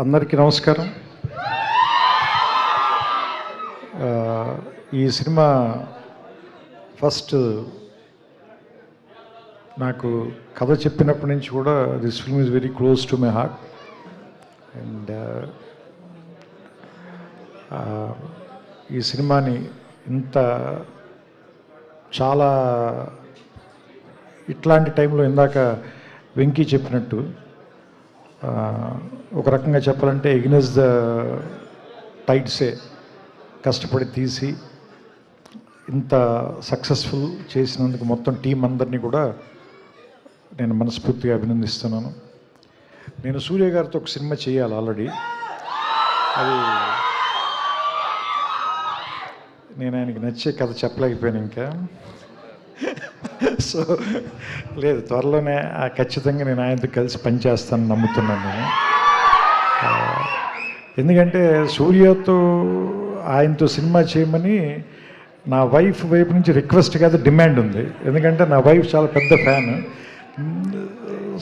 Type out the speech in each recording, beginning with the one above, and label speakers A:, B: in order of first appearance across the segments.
A: అందరికీ నమస్కారం. ఈ సినిమా ఫస్ట్ నాకు కథ చెప్పినప్పటి నుంచి కూడా this film is very close to my heart. And ఈ సినిమాని ఇంత చాలా ఇట్లాంటి టైంలో ఇందాక వెంకీ చెప్పినట్టు ఒక రకంగా చెప్పాలంటే ఎగ్నెస్ ద టైడ్సే కష్టపడి తీసి ఇంత సక్సెస్ఫుల్ చేసినందుకు మొత్తం టీం అందరినీ కూడా నేను మనస్ఫూర్తిగా అభినందిస్తున్నాను. నేను సూర్య గారితో ఒక సినిమా చేయాలి ఆల్రెడీ. అది నేను ఆయనకి నచ్చే కథ చెప్పలేకపోయాను ఇంకా. సో లేదు, త్వరలోనే ఖచ్చితంగా నేను ఆయనతో కలిసి పనిచేస్తానని నమ్ముతున్నాను నేను. ఎందుకంటే సూర్యతో ఆయనతో సినిమా చేయమని నా వైఫ్ వైపు నుంచి రిక్వెస్ట్ కాదు, డిమాండ్ ఉంది. ఎందుకంటే నా వైఫ్ చాలా పెద్ద ఫ్యాన్.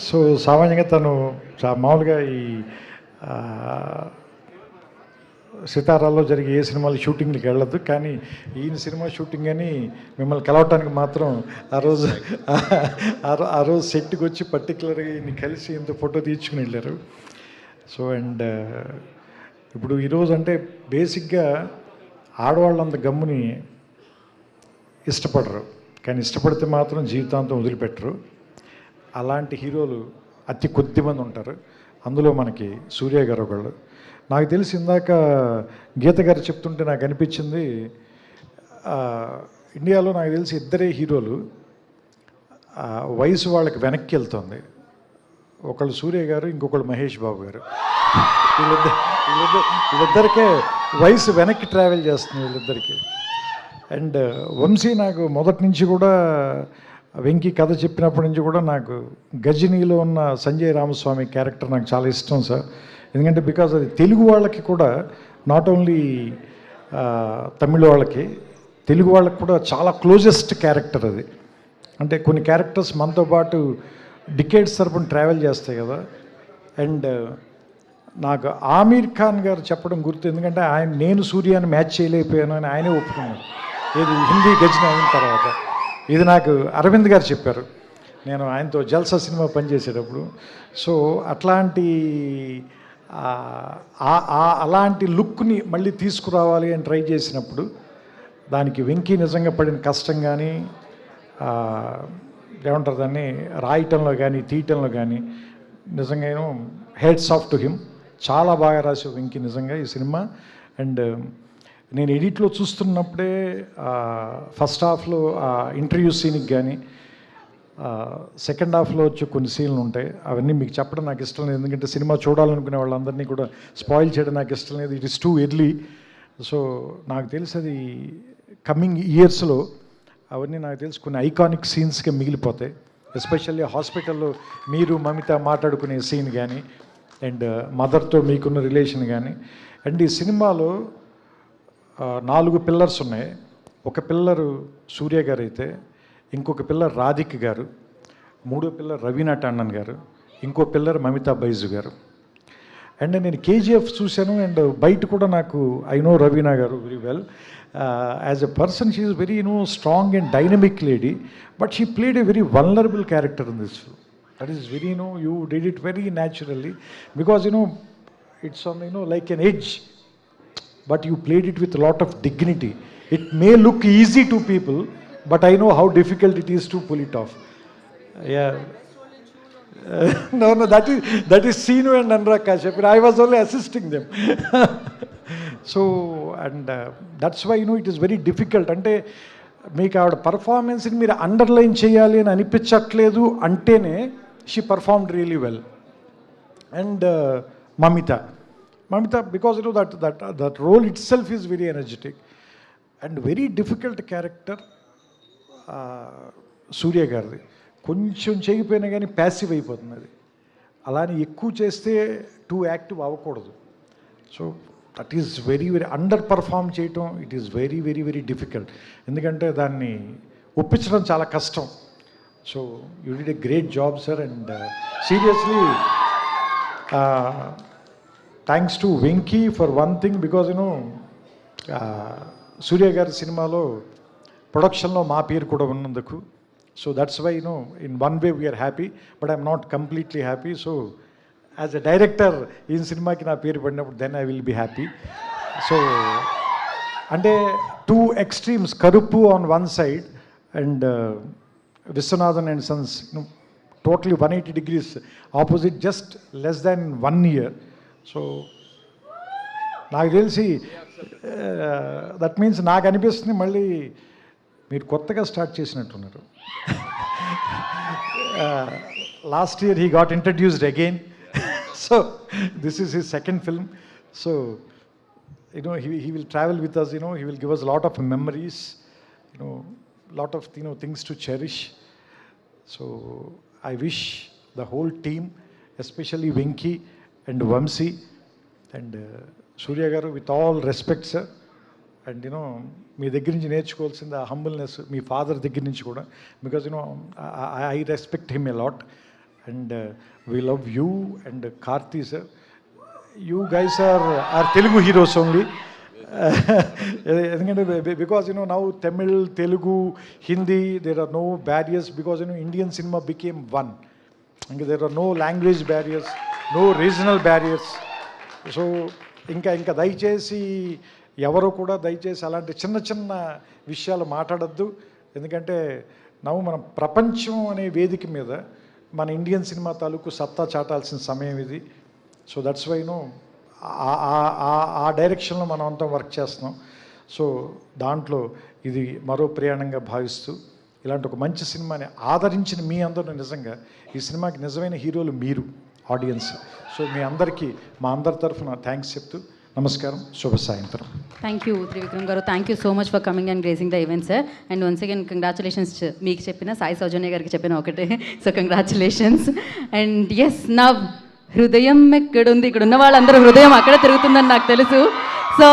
A: సో సామాన్యంగా తను మామూలుగా ఈ సితారాల్లో జరిగే ఏ సినిమాలు షూటింగ్కి వెళ్ళదు, కానీ ఈయన సినిమా షూటింగ్ అని మిమ్మల్ని కలవటానికి మాత్రం ఆ రోజు సెట్కి వచ్చి పర్టికులర్గా ఈయన్ని కలిసి ఇంత ఫోటో తీర్చుకుని వెళ్ళారు. సో అండ్ ఇప్పుడు ఈరోజు అంటే బేసిక్గా ఆడవాళ్ళంత గమ్ముని ఇష్టపడరు, కానీ ఇష్టపడితే మాత్రం జీవితాంతం వదిలిపెట్టరు. అలాంటి హీరోలు అతి కొద్దిమంది ఉంటారు. అందులో మనకి సూర్య గారు ఒకళ్ళు. నాకు తెలిసి ఇందాక గీత గారు చెప్తుంటే నాకు అనిపించింది, ఇండియాలో నాకు తెలిసి ఇద్దరే హీరోలు వయసు వాళ్ళకి వెనక్కి వెళ్తుంది. ఒకళ్ళు సూర్య గారు, ఇంకొకళ్ళు మహేష్ బాబు గారు. వీళ్ళిద్దరికే వయసు వెనక్కి ట్రావెల్ చేస్తుంది వీళ్ళిద్దరికీ. అండ్ వంశీ నాకు మొదటి నుంచి కూడా వెంకీ కథ చెప్పినప్పటి నుంచి కూడా నాకు గజనీలో ఉన్న సంజయ్ రామస్వామి క్యారెక్టర్ నాకు చాలా ఇష్టం సార్. ఎందుకంటే బికాజ్ అది తెలుగు వాళ్ళకి కూడా, నాట్ ఓన్లీ తమిళ వాళ్ళకి, తెలుగు వాళ్ళకి కూడా చాలా క్లోజెస్ట్ క్యారెక్టర్ అది. అంటే కొన్ని క్యారెక్టర్స్ మనతో పాటు డికేడ్స్ తరపున ట్రావెల్ చేస్తాయి కదా. అండ్ నాకు ఆమీర్ ఖాన్ గారు చెప్పడం గుర్తు, ఎందుకంటే నేను సూర్యాన్ని మ్యాచ్ చేయలేకపోయాను అని ఆయనే ఒప్పుకున్నారు. ఇది హిందీ గజని అయిన తర్వాత. ఇది నాకు అరవింద్ గారు చెప్పారు నేను ఆయనతో జల్సా సినిమా పనిచేసేటప్పుడు. సో అలాంటి లుక్ని మళ్ళీ తీసుకురావాలి అని ట్రై చేసినప్పుడు దానికి వెంకీ నిజంగా పడిన కష్టం కానీ, ఏమంటారు దాన్ని, రాయటంలో కానీ తీయటంలో కానీ నిజంగా హెడ్స్ ఆఫ్ టు హిమ్. చాలా బాగా రాసావు వెంకీ నిజంగా ఈ సినిమా. అండ్ నేను ఎడిట్లో చూస్తున్నప్పుడే ఫస్ట్ హాఫ్లో ఇంటర్వ్యూ సీన్కి కానీ, సెకండ్ హాఫ్లో వచ్చి కొన్ని సీన్లు ఉంటాయి. అవన్నీ మీకు చెప్పడం నాకు ఇష్టం లేదు, ఎందుకంటే సినిమా చూడాలనుకునే వాళ్ళందరినీ కూడా స్పాయిల్ చేయడం నాకు ఇష్టం లేదు. It is too early. So నాకు తెలిసి అది కమింగ్ ఇయర్స్లో అవన్నీ నాకు తెలిసి కొన్ని ఐకానిక్ సీన్స్గా మిగిలిపోతాయి. ఎస్పెషల్లీ హాస్పిటల్లో మీరు మమిత మాట్లాడుకునే సీన్ కానీ, అండ్ మదర్తో మీకున్న రిలేషన్ కానీ. అండ్ ఈ సినిమాలో 4 పిల్లర్స్ ఉన్నాయి. ఒక పిల్లరు సూర్య గారు అయితే, ఇంకొక పిల్లర్ రాధిక్ గారు, మూడో పిల్లర్ రవీనా టండన్ గారు, ఇంకో పిల్లర్ మమితా బైజు గారు. అండ్ నేను కేజీఎఫ్ చూశాను. అండ్ బయట కూడా నాకు ఐ నో రవీనా గారు very well. As a person she is very strong and dynamic lady, but she played a very vulnerable character in this film. That is very you did it very naturally, because it's on like an edge, but you played it with a lot of dignity. It may look easy to people, but I know how difficult it is to pull it off. Yeah. No, that is Sinu and Anurag Kashyap. I was only assisting them. So, and that's why it is very difficult. అంటే మీకు ఆవిడ పర్ఫార్మెన్స్ని మీరు underline చేయాలి అని అనిపించట్లేదు అంటేనే she performed really well. And Mamitha, because that role itself is very energetic and very difficult character. సూర్య గారిది కొంచెం చేయకపోయినా కానీ ప్యాసివ్ అయిపోతుంది అది. అలానే ఎక్కువ చేస్తే టూ యాక్టివ్ అవ్వకూడదు. So that is very underperform చేయటం, it is very very very difficult. ఎందుకంటే దాన్ని ఒప్పించడం చాలా కష్టం. So you did a great job sir. And seriously thanks to Venky for one thing, because Surya గారి సినిమాలో ప్రొడక్షన్లో మా పేరు కూడా ఉన్నందుకు. So that's why in one way we're happy, but I'm not completely happy. So as a director ఈ సినిమాకి నా పేరు పడినప్పుడు then I will be happy. So అంటే two extremes, Karuppu on one side and Viswanathan and sons totally 180 degrees opposite, just less than 1 year. So నాకు తెలిసి that means నాకు అనిపిస్తుంది మళ్ళీ మీరు కొత్తగా స్టార్ట్ చేసినట్టున్నారు. Last year he got introduced again, so this is his second film. So he will travel with us, he will give us a lot of memories, lot of things to cherish. So I wish the whole team, especially Venki and Vamsi and Surya garu, with all respect sir, and మీ దగ్గర నుంచి నేర్చుకోవాల్సింది ఆ humbleness మీ father దగ్గర నుంచి కూడా, because I respect him a lot and we love you and Karthi sir. You guys are Telugu heroes only. Because now Tamil, Telugu, Hindi, there are no barriers, because Indian cinema became one. And there are no language barriers, no regional barriers. So ఇంకా దయచేసి ఎవరో కూడా దయచేసి అలాంటి చిన్న చిన్న విషయాలు మాట్లాడద్దు. ఎందుకంటే మనం ప్రపంచం అనే వేదిక మీద మన ఇండియన్ సినిమా తాలూకు సత్తా చాటాల్సిన సమయం ఇది. సో దట్స్ వై ఆ డైరెక్షన్లో మనం అంతా వర్క్ చేస్తున్నాం. సో దాంట్లో ఇది మరో ప్రయాణంగా భావిస్తూ ఇలాంటి ఒక మంచి సినిమాని ఆదరించిన మీ అందరూ, నిజంగా ఈ సినిమాకి నిజమైన హీరోలు మీరు ఆడియన్స్. సో మీ అందరికీ మా అందరి తరఫున థ్యాంక్స్ చెప్తూ నమస్కారం, శుభ సాయంత్రం.
B: థ్యాంక్ యూ త్రివిక్రమ్ గారు, thank you so much for coming and gracing the event sir. And once again congratulations. మీకు చెప్పిన సాయి సౌజన్య గారికి చెప్పిన ఒకటే, సో కంగ్రాచులేషన్స్. అండ్ ఎస్, నా హృదయం ఎక్కడుంది, ఇక్కడ ఉన్న వాళ్ళందరూ హృదయం అక్కడ తిరుగుతుందని నాకు తెలుసు. సో